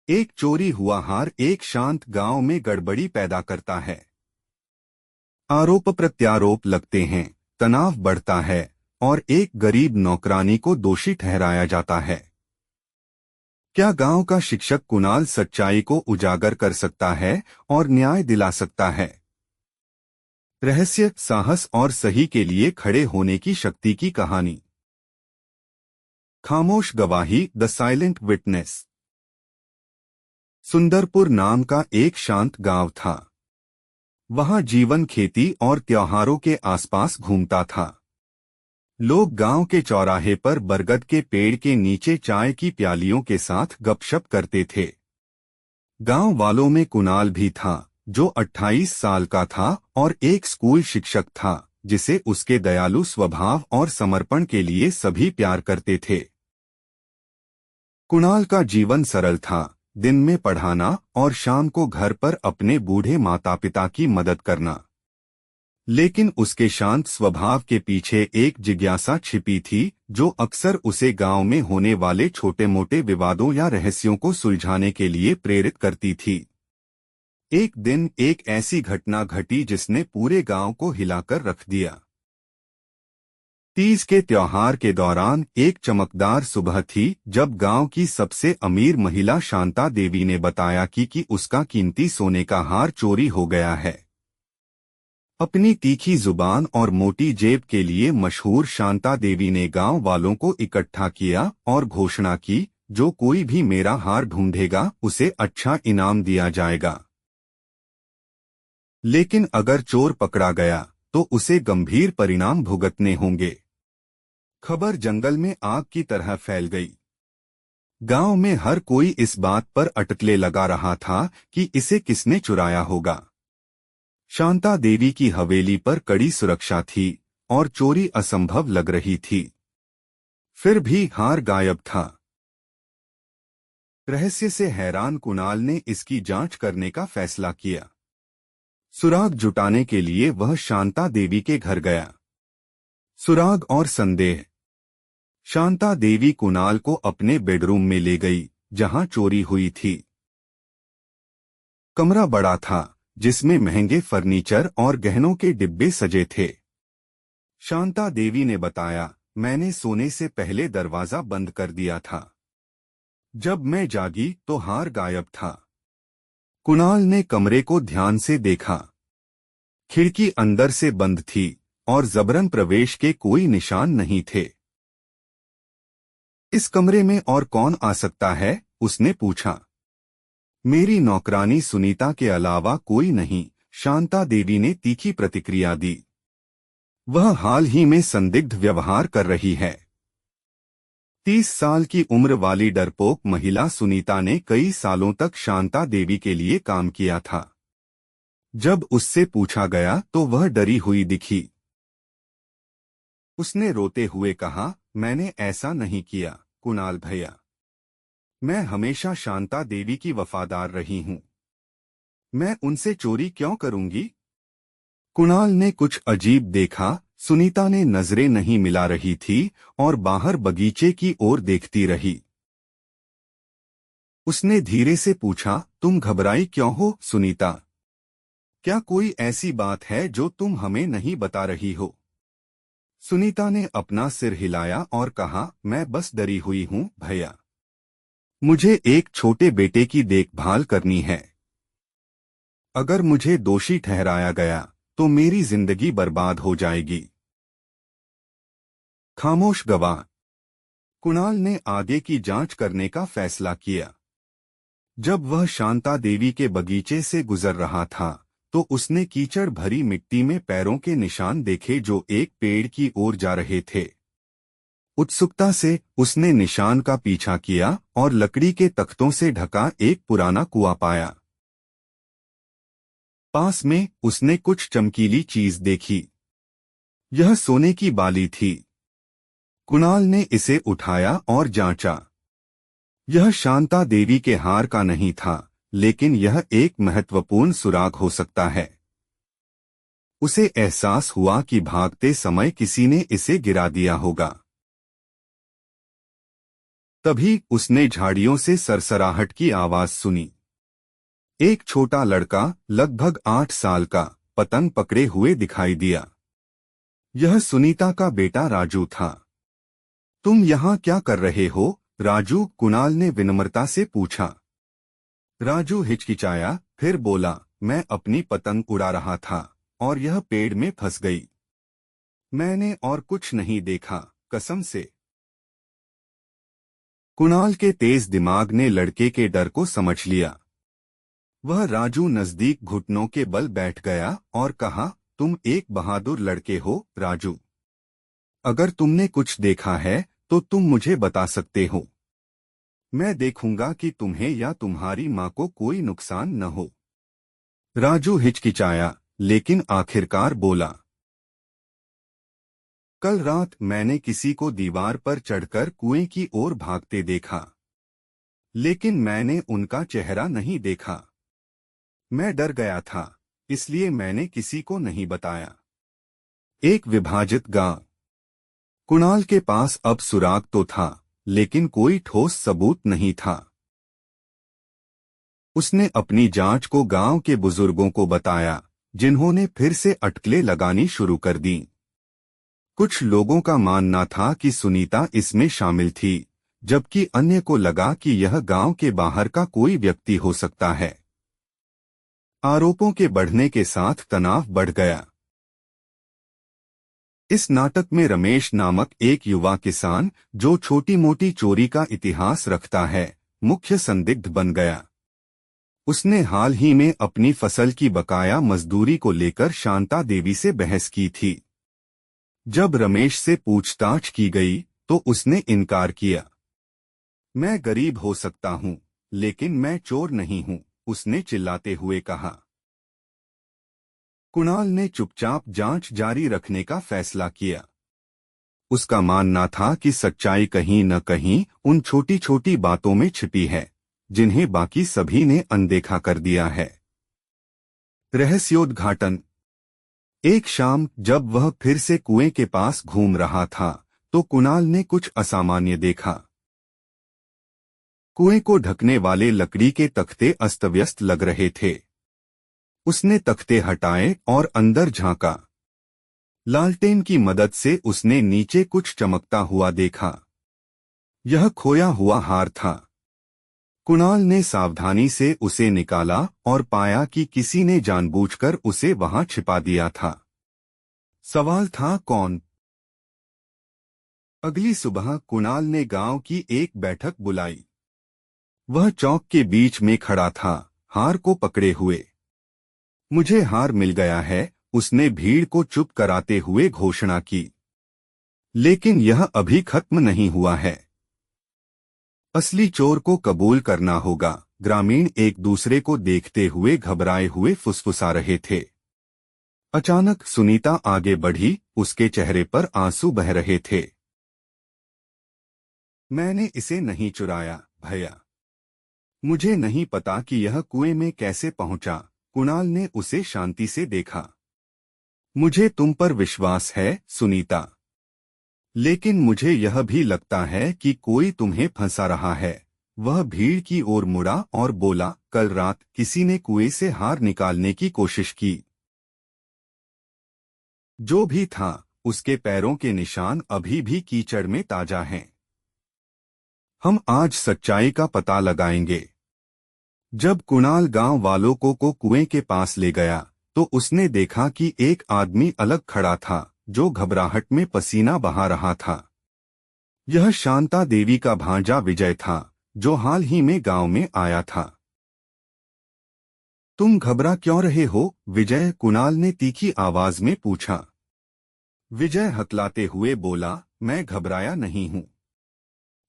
एक चोरी हुआ हार एक शांत गांव में गड़बड़ी पैदा करता है। आरोप प्रत्यारोप लगते हैं, तनाव बढ़ता है और एक गरीब नौकरानी को दोषी ठहराया जाता है। क्या गांव का शिक्षक कुणाल सच्चाई को उजागर कर सकता है और न्याय दिला सकता है? रहस्य, साहस और सही के लिए खड़े होने की शक्ति की कहानी। खामोश गवाही, द साइलेंट विटनेस। सुंदरपुर नाम का एक शांत गांव था। वहां जीवन खेती और त्योहारों के आसपास घूमता था। लोग गांव के चौराहे पर बरगद के पेड़ के नीचे चाय की प्यालियों के साथ गपशप करते थे। गांव वालों में कुणाल भी था, जो 28 साल का था और एक स्कूल शिक्षक था, जिसे उसके दयालु स्वभाव और समर्पण के लिए सभी प्यार करते थे। कुणाल का जीवन सरल था, दिन में पढ़ाना और शाम को घर पर अपने बूढ़े माता पिता की मदद करना। लेकिन उसके शांत स्वभाव के पीछे एक जिज्ञासा छिपी थी, जो अक्सर उसे गांव में होने वाले छोटे मोटे विवादों या रहस्यों को सुलझाने के लिए प्रेरित करती थी। एक दिन एक ऐसी घटना घटी जिसने पूरे गांव को हिलाकर रख दिया। तीज के त्योहार के दौरान एक चमकदार सुबह थी, जब गांव की सबसे अमीर महिला शांता देवी ने बताया कि उसका कीमती सोने का हार चोरी हो गया है। अपनी तीखी जुबान और मोटी जेब के लिए मशहूर शांता देवी ने गांव वालों को इकट्ठा किया और घोषणा की, जो कोई भी मेरा हार ढूंढेगा उसे अच्छा इनाम दिया जाएगा। लेकिन अगर चोर पकड़ा गया तो उसे गंभीर परिणाम भुगतने होंगे। खबर जंगल में आग की तरह फैल गई। गांव में हर कोई इस बात पर अटकलें लगा रहा था कि इसे किसने चुराया होगा। शांता देवी की हवेली पर कड़ी सुरक्षा थी और चोरी असंभव लग रही थी। फिर भी हार गायब था। रहस्य से हैरान कुणाल ने इसकी जांच करने का फैसला किया। सुराग जुटाने के लिए वह शांता देवी के घर गया। सुराग और संदेह। शांता देवी कुणाल को अपने बेडरूम में ले गई, जहां चोरी हुई थी। कमरा बड़ा था, जिसमें महंगे फर्नीचर और गहनों के डिब्बे सजे थे। शांता देवी ने बताया, मैंने सोने से पहले दरवाजा बंद कर दिया था। जब मैं जागी तो हार गायब था। कुणाल ने कमरे को ध्यान से देखा। खिड़की अंदर से बंद थी और जबरन प्रवेश के कोई निशान नहीं थे। इस कमरे में और कौन आ सकता है? उसने पूछा। मेरी नौकरानी सुनीता के अलावा कोई नहीं, शांता देवी ने तीखी प्रतिक्रिया दी। वह हाल ही में संदिग्ध व्यवहार कर रही है। 30 साल की उम्र वाली डरपोक महिला सुनीता ने कई सालों तक शांता देवी के लिए काम किया था। जब उससे पूछा गया तो वह डरी हुई दिखी। उसने रोते हुए कहा, मैंने ऐसा नहीं किया कुणाल भैया। मैं हमेशा शांता देवी की वफादार रही हूं। मैं उनसे चोरी क्यों करूंगी? कुणाल ने कुछ अजीब देखा। सुनीता ने नजरें नहीं मिला रही थी और बाहर बगीचे की ओर देखती रही। उसने धीरे से पूछा, तुम घबराई क्यों हो सुनीता? क्या कोई ऐसी बात है जो तुम हमें नहीं बता रही हो? सुनीता ने अपना सिर हिलाया और कहा, मैं बस डरी हुई हूं भैया। मुझे एक छोटे बेटे की देखभाल करनी है। अगर मुझे दोषी ठहराया गया तो मेरी जिंदगी बर्बाद हो जाएगी। खामोश गवाह। कुणाल ने आगे की जांच करने का फैसला किया। जब वह शांता देवी के बगीचे से गुजर रहा था तो उसने कीचड़ भरी मिट्टी में पैरों के निशान देखे, जो एक पेड़ की ओर जा रहे थे। उत्सुकता से उसने निशान का पीछा किया और लकड़ी के तख्तों से ढका एक पुराना कुआं पाया। पास में उसने कुछ चमकीली चीज देखी। यह सोने की बाली थी। कुणाल ने इसे उठाया और जांचा। यह शांता देवी के हार का नहीं था, लेकिन यह एक महत्वपूर्ण सुराग हो सकता है। उसे एहसास हुआ कि भागते समय किसी ने इसे गिरा दिया होगा। तभी उसने झाड़ियों से सरसराहट की आवाज सुनी। एक छोटा लड़का लगभग 8 साल का पतंग पकड़े हुए दिखाई दिया। यह सुनीता का बेटा राजू था। तुम यहाँ क्या कर रहे हो राजू? कुणाल ने विनम्रता से पूछा। राजू हिचकिचाया, फिर बोला, मैं अपनी पतंग उड़ा रहा था और यह पेड़ में फंस गई। मैंने और कुछ नहीं देखा, कसम से। कुणाल के तेज दिमाग ने लड़के के डर को समझ लिया। वह राजू नजदीक घुटनों के बल बैठ गया और कहा, तुम एक बहादुर लड़के हो राजू। अगर तुमने कुछ देखा है तो तुम मुझे बता सकते हो। मैं देखूंगा कि तुम्हें या तुम्हारी माँ को कोई नुकसान न हो। राजू हिचकिचाया, लेकिन आखिरकार बोला, कल रात मैंने किसी को दीवार पर चढ़कर कुएं की ओर भागते देखा, लेकिन मैंने उनका चेहरा नहीं देखा। मैं डर गया था, इसलिए मैंने किसी को नहीं बताया। एक विभाजित गांव। कुणाल के पास अब सुराग तो था, लेकिन कोई ठोस सबूत नहीं था। उसने अपनी जांच को गांव के बुजुर्गों को बताया, जिन्होंने फिर से अटकलें लगानी शुरू कर दी। कुछ लोगों का मानना था कि सुनीता इसमें शामिल थी, जबकि अन्य को लगा कि यह गांव के बाहर का कोई व्यक्ति हो सकता है। आरोपों के बढ़ने के साथ तनाव बढ़ गया। इस नाटक में रमेश नामक एक युवा किसान, जो छोटी मोटी चोरी का इतिहास रखता है, मुख्य संदिग्ध बन गया। उसने हाल ही में अपनी फसल की बकाया मजदूरी को लेकर शांता देवी से बहस की थी। जब रमेश से पूछताछ की गई तो उसने इनकार किया। मैं गरीब हो सकता हूं, लेकिन मैं चोर नहीं हूं, उसने चिल्लाते हुए कहा। कुणाल ने चुपचाप जांच जारी रखने का फैसला किया। उसका मानना था कि सच्चाई कहीं न कहीं उन छोटी छोटी बातों में छिपी है, जिन्हें बाकी सभी ने अनदेखा कर दिया है। रहस्योद्घाटन। एक शाम जब वह फिर से कुएं के पास घूम रहा था, तो कुणाल ने कुछ असामान्य देखा। कुएं को ढकने वाले लकड़ी के तख्ते अस्तव्यस्त लग रहे थे। उसने तख्ते हटाए और अंदर झांका। लालटेन की मदद से उसने नीचे कुछ चमकता हुआ देखा। यह खोया हुआ हार था। कुणाल ने सावधानी से उसे निकाला और पाया कि किसी ने जानबूझकर उसे वहां छिपा दिया था। सवाल था, कौन? अगली सुबह कुणाल ने गांव की एक बैठक बुलाई। वह चौक के बीच में खड़ा था, हार को पकड़े हुए। मुझे हार मिल गया है, उसने भीड़ को चुप कराते हुए घोषणा की। लेकिन यह अभी खत्म नहीं हुआ है। असली चोर को कबूल करना होगा। ग्रामीण एक दूसरे को देखते हुए घबराए हुए फुसफुसा रहे थे। अचानक सुनीता आगे बढ़ी, उसके चेहरे पर आंसू बह रहे थे। मैंने इसे नहीं चुराया भैया। मुझे नहीं पता कि यह कुएं में कैसे पहुंचा। कुणाल ने उसे शांति से देखा। मुझे तुम पर विश्वास है सुनीता, लेकिन मुझे यह भी लगता है कि कोई तुम्हें फंसा रहा है। वह भीड़ की ओर मुड़ा और बोला, कल रात किसी ने कुएं से हार निकालने की कोशिश की। जो भी था, उसके पैरों के निशान अभी भी कीचड़ में ताजा हैं। हम आज सच्चाई का पता लगाएंगे। जब कुणाल गांव वालों को कुएं के पास ले गया, तो उसने देखा कि एक आदमी अलग खड़ा था, जो घबराहट में पसीना बहा रहा था। यह शांता देवी का भांजा विजय था, जो हाल ही में गांव में आया था। तुम घबरा क्यों रहे हो विजय? कुणाल ने तीखी आवाज में पूछा। विजय हकलाते हुए बोला, मैं घबराया नहीं हूं।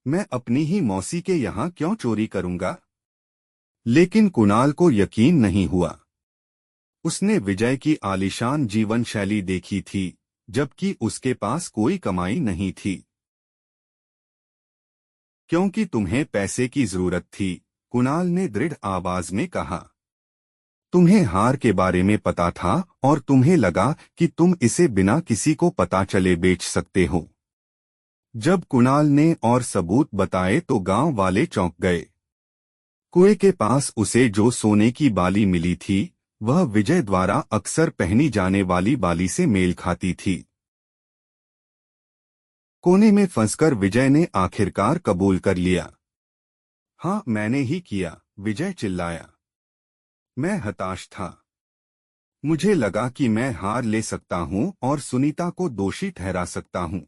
मैं अपनी ही मौसी के यहाँ क्यों चोरी करूंगा? लेकिन कुणाल को यकीन नहीं हुआ। उसने विजय की आलीशान जीवन शैली देखी थी, जबकि उसके पास कोई कमाई नहीं थी। क्योंकि तुम्हें पैसे की जरूरत थी, कुणाल ने दृढ़ आवाज में कहा। तुम्हें हार के बारे में पता था और तुम्हें लगा कि तुम इसे बिना किसी को पता चले बेच सकते हो। जब कुणाल ने और सबूत बताए तो गांव वाले चौंक गए। कुएं के पास उसे जो सोने की बाली मिली थी वह विजय द्वारा अक्सर पहनी जाने वाली बाली से मेल खाती थी। कोने में फंसकर विजय ने आखिरकार कबूल कर लिया। हाँ, मैंने ही किया, विजय चिल्लाया। मैं हताश था। मुझे लगा कि मैं हार ले सकता हूं और सुनीता को दोषी ठहरा सकता हूं।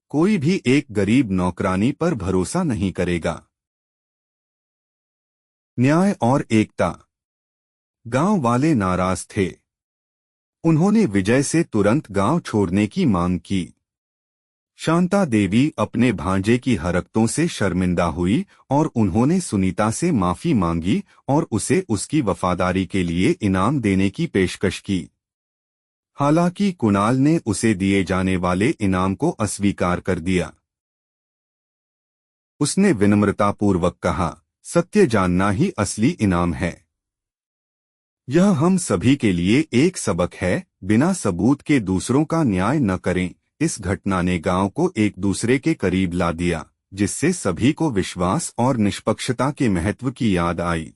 कोई भी एक गरीब नौकरानी पर भरोसा नहीं करेगा। न्याय और एकता। गांव वाले नाराज थे। उन्होंने विजय से तुरंत गांव छोड़ने की मांग की। शांता देवी अपने भांजे की हरकतों से शर्मिंदा हुई और उन्होंने सुनीता से माफी मांगी और उसे उसकी वफादारी के लिए इनाम देने की पेशकश की। हालांकि कुणाल ने उसे दिए जाने वाले इनाम को अस्वीकार कर दिया। उसने विनम्रतापूर्वक कहा, सत्य जानना ही असली इनाम है। यह हम सभी के लिए एक सबक है, बिना सबूत के दूसरों का न्याय न करें। इस घटना ने गांव को एक दूसरे के करीब ला दिया, जिससे सभी को विश्वास और निष्पक्षता के महत्व की याद आई।